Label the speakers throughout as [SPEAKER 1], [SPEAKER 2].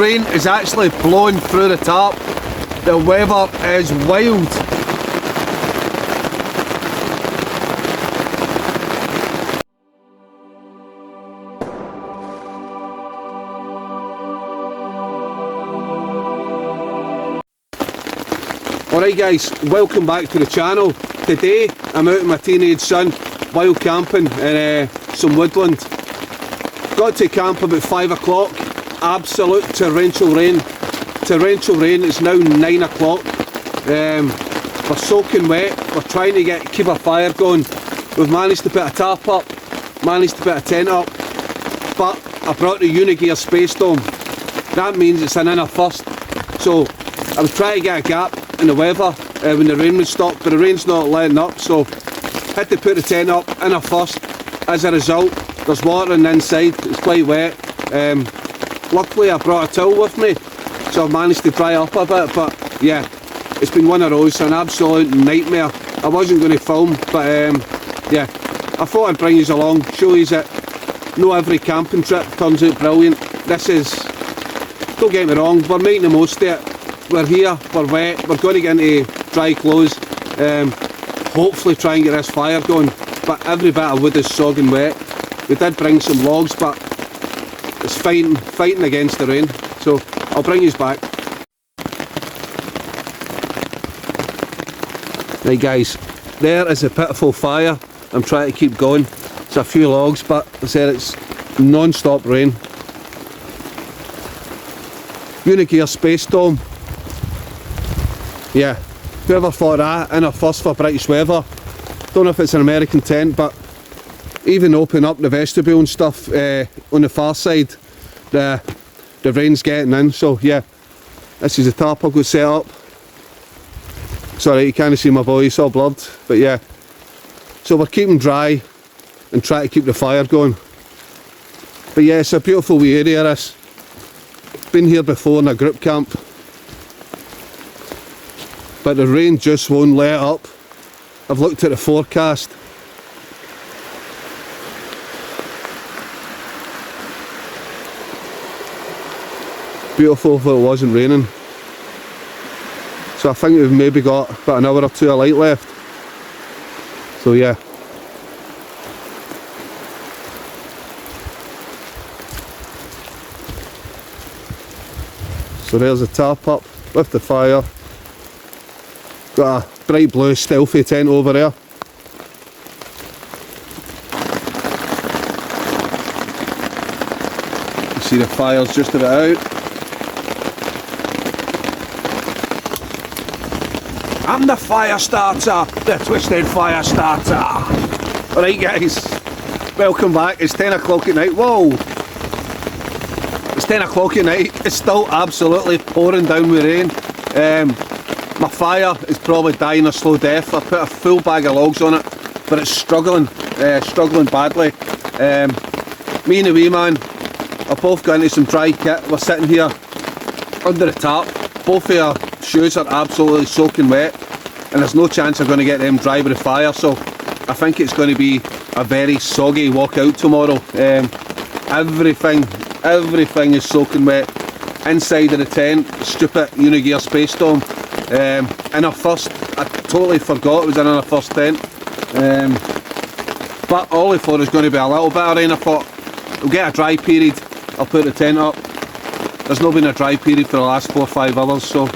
[SPEAKER 1] Rain is actually blowing through the tarp. The weather is wild. Alright guys, welcome back to the channel. Today I'm out with my teenage son, wild camping in some woodland. Got to camp about 5 o'clock, absolute torrential rain. Torrential rain, it's now 9 o'clock. We're soaking wet, we're trying to keep a fire going. We've managed to put a tarp up, managed to put a tent up, but I brought the Unigear Space Dome. That means it's an inner first. So I was trying to get a gap in the weather when the rain would stop, but the rain's not letting up, so had to put the tent up in a first. As a result, there's water on the inside, it's quite wet. Luckily I brought a towel with me, so I've managed to dry up a bit, but yeah, it's been one of those, an absolute nightmare. I wasn't going to film, but yeah, I thought I'd bring you along, show you that not every camping trip turns out brilliant. This is, don't get me wrong, we're making the most of it. We're here, we're wet, we're going to get into dry clothes, hopefully try and get this fire going, but every bit of wood is sogging wet. We did bring some logs, but it's fighting against the rain, so I'll bring you back. Right guys, there is a pitiful fire. I'm trying to keep going. It's a few logs, but I said it's non-stop rain. Unigear Space Dome. Yeah, whoever thought that in a first for British weather. Don't know if it's an American tent, but even open up the vestibule and stuff on the far side, the rain's getting in. So yeah, this is the tarp I've got set up. Sorry, you can't see my boy, it's all blurred, but yeah. So we're keeping dry and try to keep the fire going. But yeah, it's a beautiful wee area this. Been here before in a group camp, but the rain just won't let up. I've looked at the forecast. Beautiful if it wasn't raining. So I think we've maybe got about an hour or two of light left. So yeah. So there's the tarp up with the fire. Got a bright blue stealthy tent over there. You see the fire's just about out. I'm the fire starter, the twisted fire starter. Alright guys, welcome back. It's 10 o'clock at night. Whoa! It's 10 o'clock at night. It's still absolutely pouring down with rain. My fire is probably dying a slow death. I put a full bag of logs on it, but it's struggling badly. Me and the wee man have both got into some dry kit. We're sitting here under the tarp. Both of our shoes are absolutely soaking wet, and there's no chance I'm going to get them dry with the fire, so I think it's going to be a very soggy walk out tomorrow. Everything is soaking wet. Inside of the tent, stupid Unigear Space Dome. In our first, I totally forgot it was in our first tent. But all I thought was going to be a little bit of rain. I thought, we'll get a dry period, I'll put the tent up. There's not been a dry period for the last 4 or 5 hours, so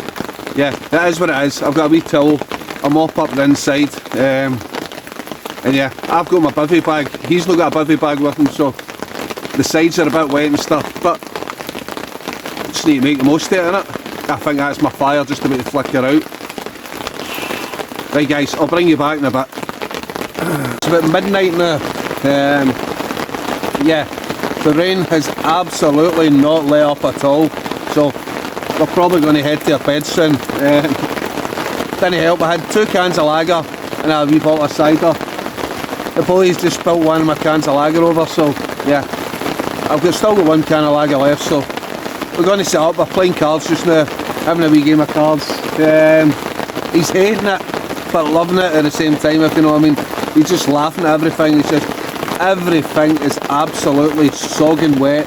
[SPEAKER 1] yeah, that is what it is. I've got a wee towel, a mop up the inside, and yeah, I've got my bivvy bag. He's not got a bivvy bag with him, so the sides are a bit wet and stuff, but just need to make the most of it, innit? I think that's my fire just about to flicker out. Right guys, I'll bring you back in a bit. It's about midnight now. Yeah, the rain has absolutely not let up at all, so we're probably going to head to our bed soon. Didn't help, I had 2 cans of lager and a wee bottle of cider. The boys just spilled one of my cans of lager over, so yeah, I've still got 1 can of lager left, so we're going to set up. We're playing cards just now, having a wee game of cards. He's hating it, but loving it at the same time, if you know what I mean. He's just laughing at everything. He's just, everything is absolutely sogging wet.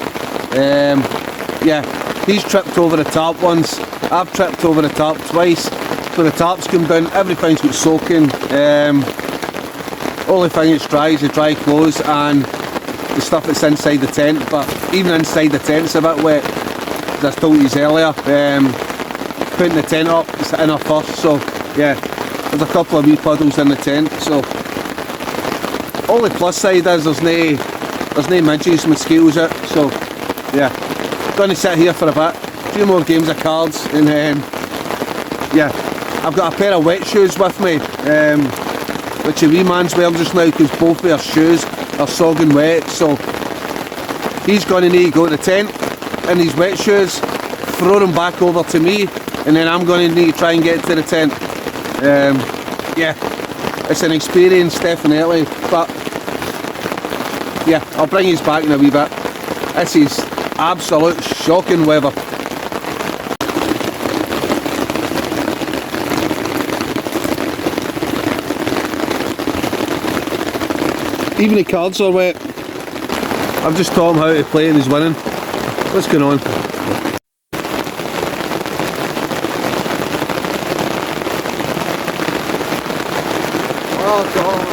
[SPEAKER 1] Yeah, He's tripped over the tarp once. I've tripped over the tarp twice. So the tarp's come down, everything's got soaking. Only thing that's dry is the dry clothes and the stuff that's inside the tent, but even inside the tent's a bit wet. As I told you earlier, putting the tent up is in a fuss, so yeah, there's a couple of wee puddles in the tent. So only plus side is there's no midges, mosquitoes out, so yeah, going to sit here for a bit, a few more games of cards, and then yeah, I've got a pair of wet shoes with me, which a wee man's wearing just now because both of our shoes are sogging wet, so he's going to need to go to the tent in his wet shoes, throw them back over to me, and then I'm going to need to try and get to the tent. Yeah, it's an experience definitely, but yeah, I'll bring his back in a wee bit. This is absolute shocking weather. Even the cards are wet. I've just taught him how to play and he's winning. What's going on? Oh God.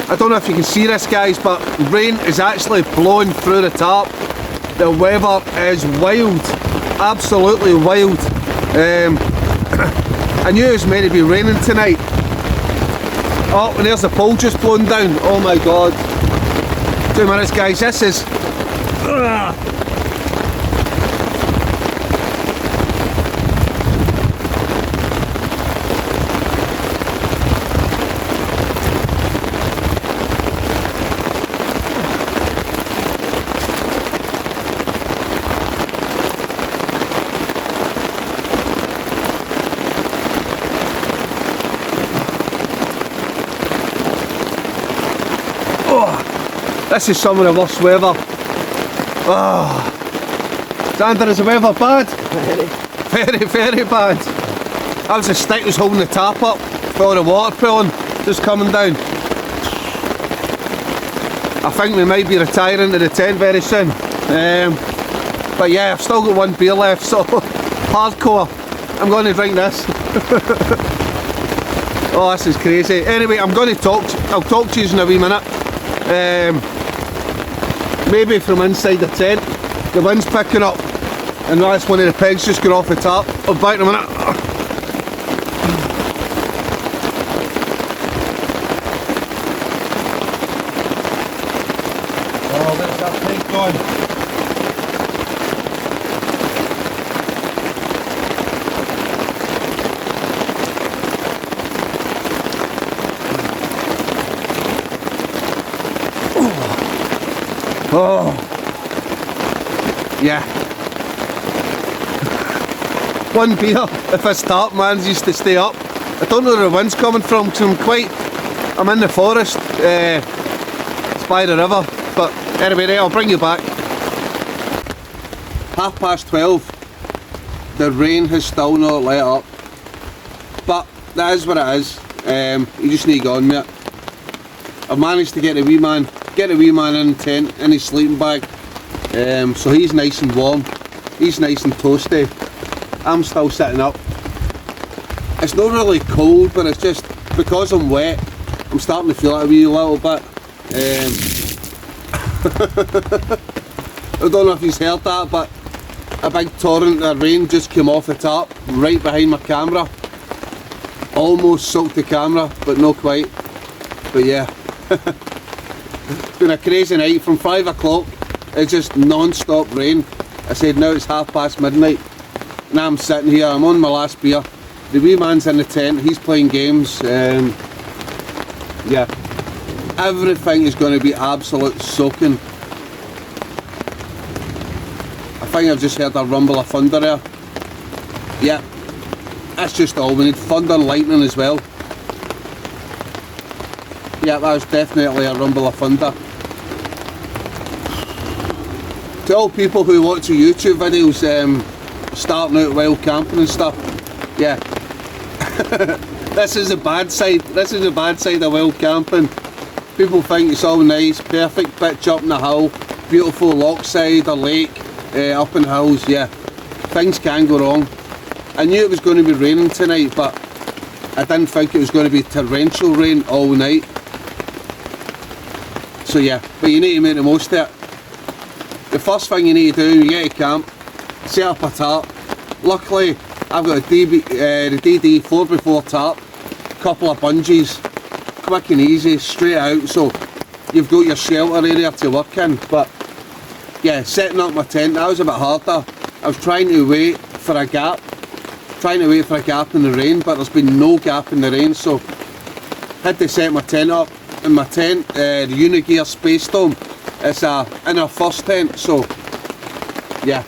[SPEAKER 1] I don't know if you can see this, guys, but rain is actually blowing through the tarp. The weather is wild, absolutely wild. I knew it was meant to be raining tonight. Oh, and there's the pole just blown down. Oh my God. 2 minutes, guys. This is... This is some of the worst weather. Oh. Xander, is the weather bad? Very bad. That was the stick that was holding the tap up for all the water pooling, just coming down. I think we might be retiring to the tent very soon. But yeah, I've still got one beer left, so hardcore. I'm going to drink this. Oh, this is crazy. Anyway, I'll talk to you in a wee minute. Maybe from inside the tent, the wind's picking up, and that's one of the pegs just got off the top. I'll be back in a minute. Oh, where's that peg gone? Oh, yeah. One beer if this tarp man's used to stay up. I don't know where the wind's coming from because I'm in the forest. It's by the river. But anyway, I'll bring you back. 12:30. The rain has still not let up. But that is what it is. You just need to go on with it. I've managed to get the wee man in the tent in his sleeping bag, so he's nice and warm, he's nice and toasty. I'm still sitting up. It's not really cold, but it's just because I'm wet, I'm starting to feel it a wee little bit. I don't know if you've heard that, but a big torrent of rain just came off the tarp right behind my camera. Almost soaked the camera, but not quite. But yeah. It's been a crazy night. From 5 o'clock it's just non-stop rain. I said now it's midnight and I'm sitting here, I'm on my last beer. The wee man's in the tent, he's playing games. Yeah, everything is going to be absolute soaking. I think I've just heard a rumble of thunder there. Yeah, that's just all. We need thunder and lightning as well. Yeah, that was definitely a rumble of thunder. To all people who watch your YouTube videos, starting out wild camping and stuff, yeah, this is the bad side. This is the bad side of wild camping. People think it's all nice, perfect pitch up in the hill, beautiful lochside or lake, up in hills. Yeah, things can go wrong. I knew it was going to be raining tonight, but I didn't think it was going to be torrential rain all night. So yeah, but you need to make the most of it. The first thing you need to do when you get to camp, set up a tarp. Luckily, I've got the DD 4x4 tarp, couple of bungees, quick and easy, straight out, so you've got your shelter area to work in. But yeah, setting up my tent, that was a bit harder. I was trying to wait for a gap, in the rain, but there's been no gap in the rain, so had to set my tent up. In my tent, the Unigear Space Dome, it's a inner first tent, so yeah,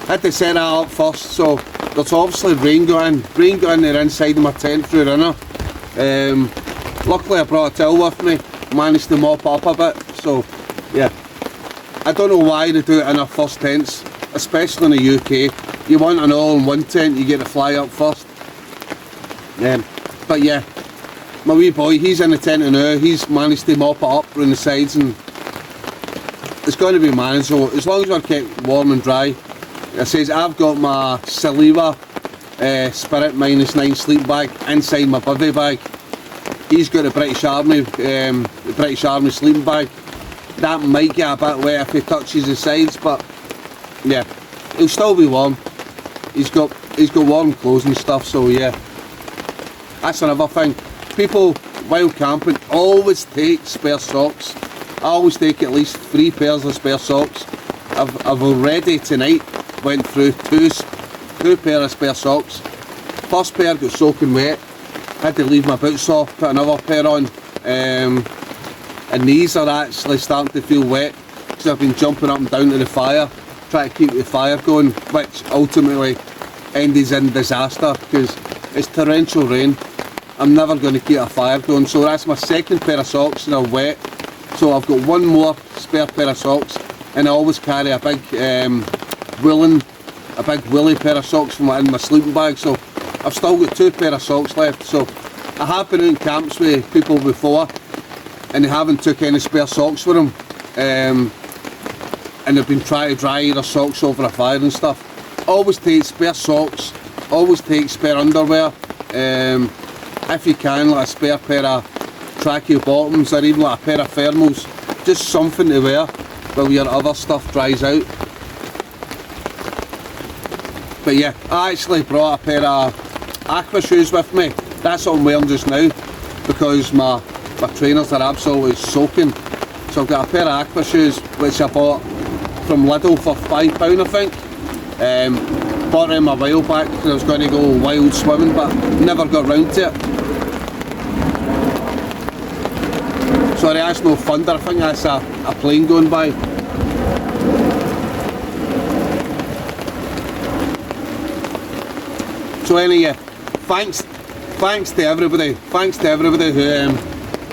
[SPEAKER 1] had to set that up first. So there's obviously rain got in there inside of my tent through runner. Luckily I brought a towel with me, managed to mop up a bit, so yeah. I don't know why they do it in our first tents, especially in the UK. You want an all-in-one tent, you get to fly up first. But yeah, my wee boy, he's in the tent now, he's managed to mop it up around the sides, and it's going to be manageable as long as we're kept warm and dry. It says I've got my Saliva Spirit -9 sleep bag inside my bivvy bag. He's got a British Army sleeping bag. That might get a bit wet if he touches the sides, but yeah, he'll still be warm. He's got warm clothes and stuff, so yeah. That's another thing. People while camping always take spare socks. I always take at least 3 pairs of spare socks. I've already tonight went through two pair of spare socks. First pair got soaking wet, had to leave my boots off, put another pair on, and these are actually starting to feel wet because I've been jumping up and down to the fire, trying to keep the fire going, which ultimately ended in disaster because it's torrential rain. I'm never going to keep a fire going, so that's my second pair of socks and they're wet. So I've got one more spare pair of socks, and I always carry a big woolly pair of socks from in my sleeping bag, so I've still got 2 pair of socks left. So I have been out in camps with people before and they haven't took any spare socks with them, and they've been trying to dry their socks over a fire and stuff. Always take spare socks, always take spare underwear, if you can, like a spare pair of trackie bottoms or even like a pair of thermals, just something to wear while your other stuff dries out. But yeah, I actually brought a pair of aqua shoes with me. That's what I'm wearing just now because my trainers are absolutely soaking. So I've got a pair of aqua shoes which I bought from Lidl for £5 I think. Bought them a while back because I was going to go wild swimming but never got round to it. Sorry, that's no thunder, I think that's a plane going by. So anyway, thanks to everybody who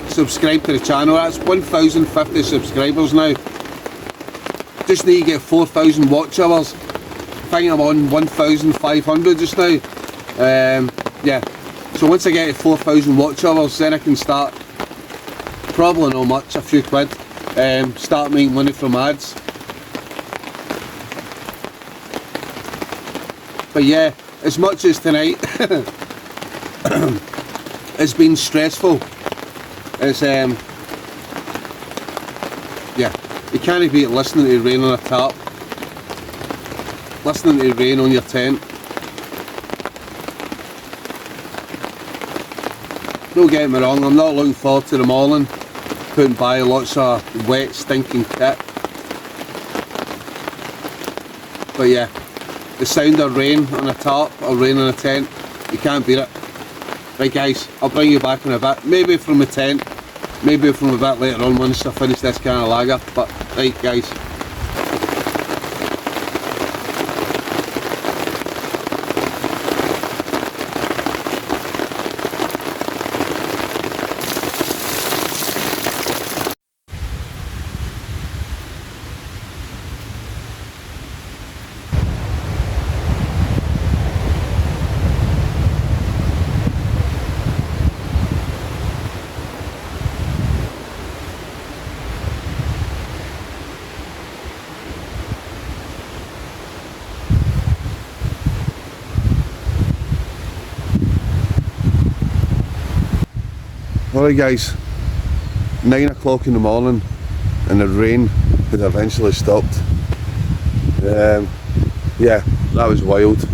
[SPEAKER 1] subscribed to the channel. That's 1,050 subscribers now. Just need to get 4,000 watch hours. I think I'm on 1,500 just now. Yeah, so once I get to 4,000 watch hours, then I can start, probably not much, a few quid, start making money from ads. But yeah, as much as tonight it's been stressful, it's yeah, you can't beat listening to rain on a tarp, listening to rain on your tent. Don't get me wrong, I'm not looking forward to the morning, putting by lots of wet stinking kit. But yeah, the sound of rain on a tarp or rain on a tent, you can't beat it. Right guys, I'll bring you back in a bit, maybe from the tent, maybe from a bit later on once I finish this can of lager. But right guys. Alright guys, 9 o'clock in the morning and the rain had eventually stopped. Yeah, that was wild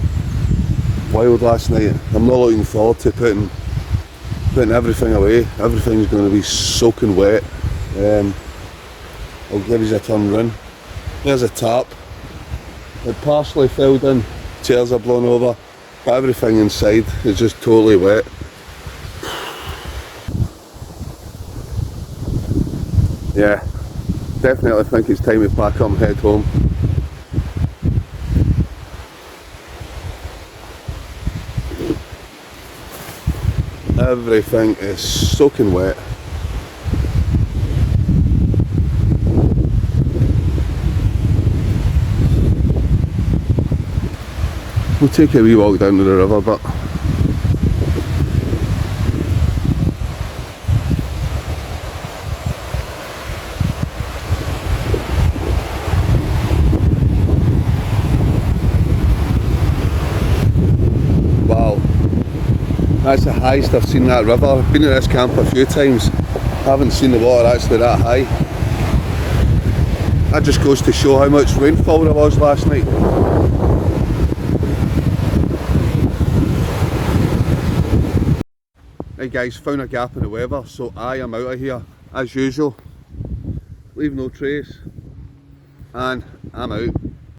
[SPEAKER 1] last night. I'm not looking forward to putting everything away. Everything's going to be soaking wet. I'll give you a turn run. There's a tarp. It partially filled in, chairs are blown over, but everything inside is just totally wet. Yeah, definitely think it's time to pack up and head home. Everything is soaking wet. We'll take a wee walk down to the river, but wow, that's the highest I've seen that river. I've been at this camp a few times, haven't seen the water actually that high. That just goes to show how much rainfall there was last night. Right guys, found a gap in the weather, so I am out of here as usual. Leave no trace, and I'm out.